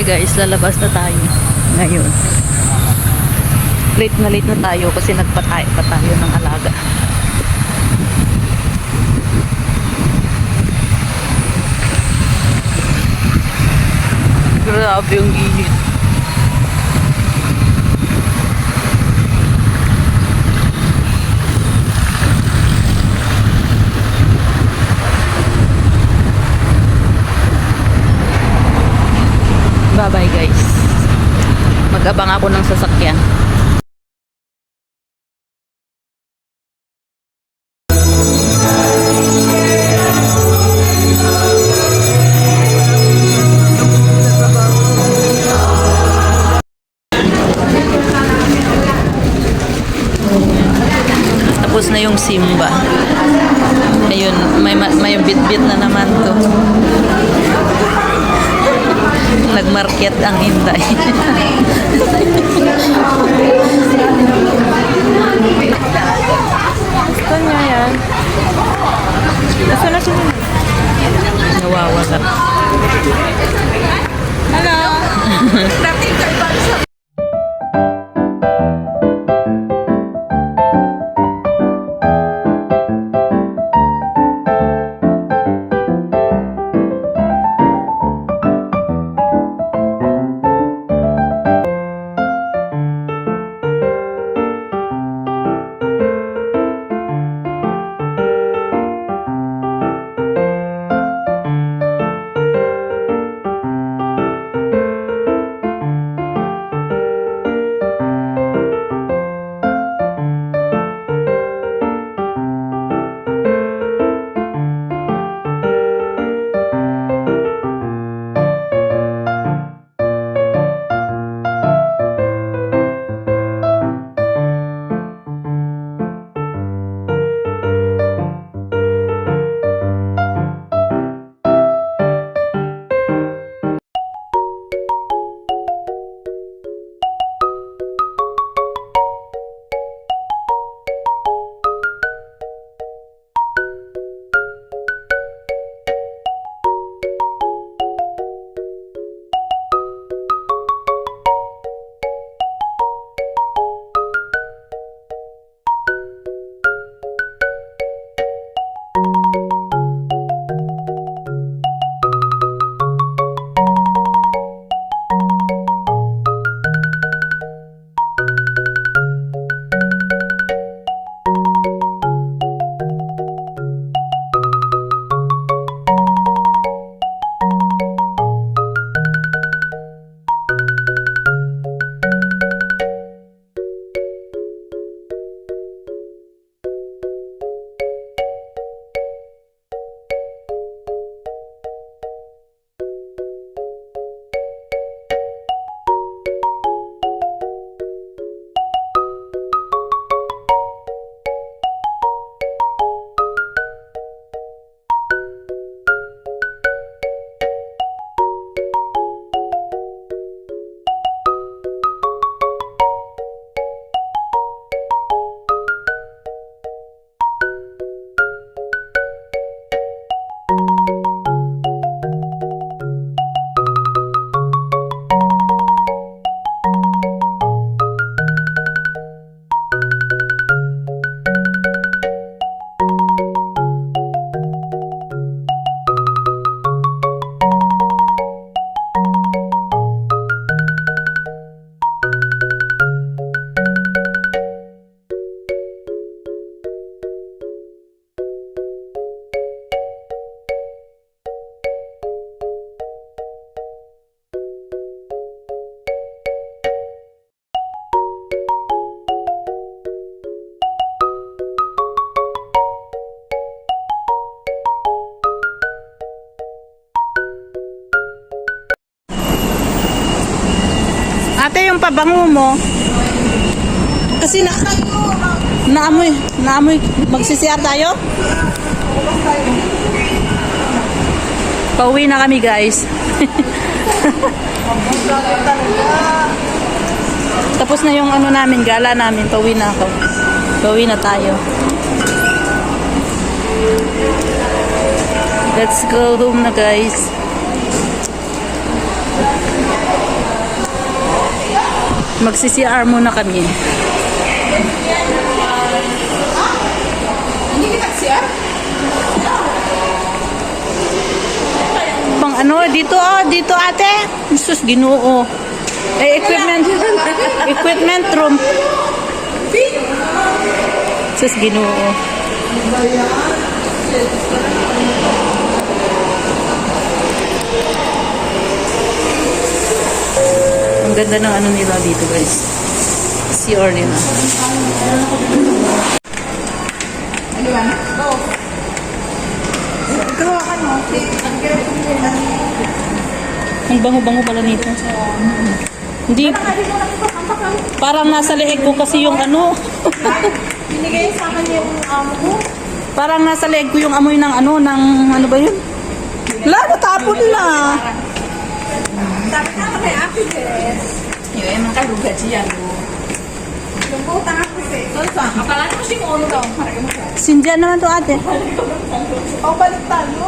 guys, lalabas na tayo ngayon. Late na tayo kasi nagpatay pa tayo ng alaga. Grabe yung init. Bye-bye guys. Mag-abang ako ng sasakyan. Tapos na yung Simba. Ayun, may bit-bit na naman to. Nagmarket ang Inday. Gusto niya yan. Nasa na siya? Nawawala. Hello! Ate, yung pabango mo. Kasi naamoy. Magsisiyar tayo? Pauwi na kami, guys. Tapos na yung ano namin, gala namin. Pauwi na ako. Pauwi na tayo. Let's go home na, guys. Magsi-CR muna kami. Hindi kita siya? Pang ano, dito ate. Jesus, Ginoo. Equipment room. Jesus, Ginoo. Ang ganda ng ano nila dito, guys. CR nila. Ano ba? Go. Ito, ano? Ang bango-bango pala nito. Hindi. Parang nasa leeg ko kasi yung ano. Binigay sa akin yung amo ko. Parang nasa leeg ko yung amoy ng ano, ng ano ba yun? Wala, natapon na. Sabi na kay Ate Jess. Yung emang kalugat siya. Lumbutan ako eh. Saan? Kapalan mo siya kung ano daw. Sindihan naman to ate. O, balik tayo.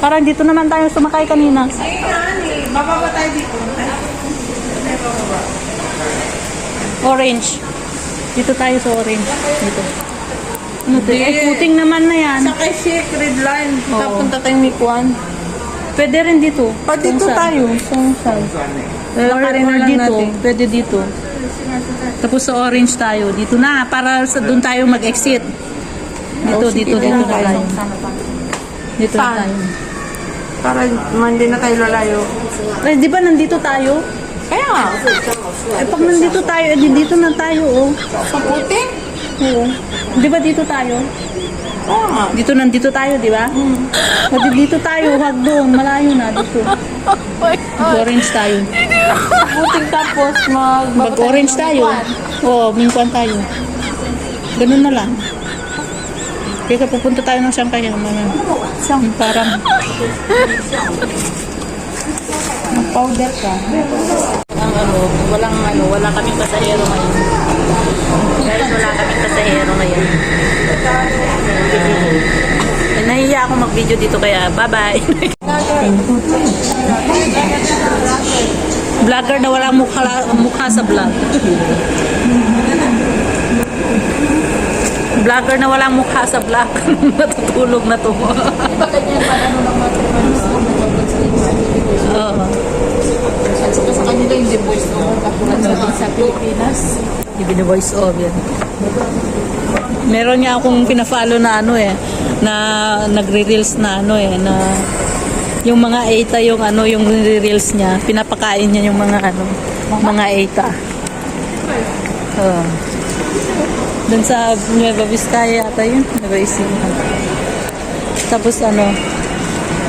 Parang dito naman tayo sumakay kanina. Ay, nani. Bababa tayo dito. Orange. Dito tayo sa orange. Dito. Ano to? Ay, puting naman na yan. Sa kay Secret Line. Oo. Tapunta tayong Mikuan. Pwede rin dito. Pa dito Kung saan. tayo. Saan? Or Lalakarin na lang dito. natin. Pwede dito. Tapos sa orange tayo. Dito na. Para sa doon tayo mag-exit. Dito, Oh, sige, dito lang na tayo. Dito na Saan? tayo. Para hindi na tayo lalayo. Ay, di ba nandito tayo? Kaya nga. Eh, pag nandito tayo, eh, dito na tayo, oh. Sa puting? Oo. Di ba dito tayo? Kaya nga. Dito nandito tayo, di ba? O, dito tayo, wag doon. Malayo na, dito. Mag-orange tayo. Puting tapos Mag-orange tayo. Oo, mingkuan tayo. Ganun na lang. Kaya pupunta tayo ng Shanghai. Parang Mag-powder ka. wala kaming pasahero ngayon. Guys, wala kaming pasahero ngayon. Nahiya ako mag-video dito kaya bye-bye. Vlogger na walang mukha sa vlog. Vlogger na walang mukha sa vlog. Natutulog na to. Oo. Sa kanila yung voice over. Katulad sa Pilipinas. Ibig voice over. Meron niya akong pina-follow na ano eh, na nagre-reels na ano eh, na yung mga ETA yung ano, yung reels niya, pinapakain niya yung mga ano, mga ETA. Oh. Doon sa Nueva Vizcaya ata yun, Nueva Ecija. Tapos ano,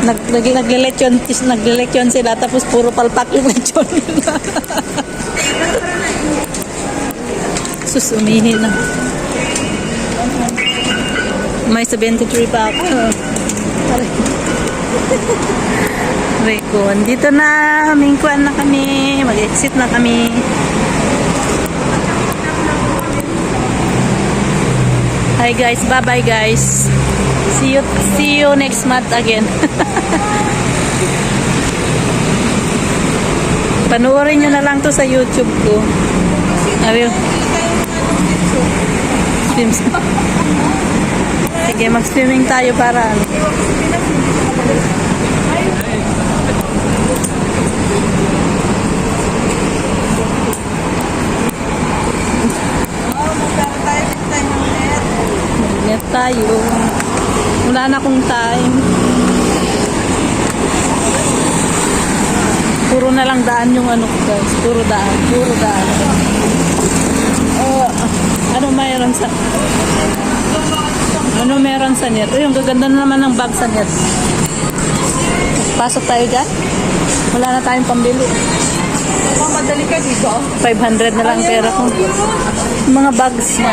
nagle-leksyon sila, tapos puro palpak yung leksyon nila. Sus, umihi na. May 73 pa ako. Rico, dito na. Mingkuan na kami. Mag-exit na kami. Hi guys. Bye-bye guys. See you next month again. Panoorin nyo na lang to sa YouTube ko. Swims. Sige, mag-swimming tayo para ano. Mag-net tayo. Wala na akong time. Puro na lang daan yung ano ko guys. Puro daan. Ano mayroon sa... Ano meron sa net? Yung gaganda na naman ng bag sa net. Pasok tayo dyan. Wala na tayong pambili. Madali ka dito. 500 na lang pera ko. Mga bags na.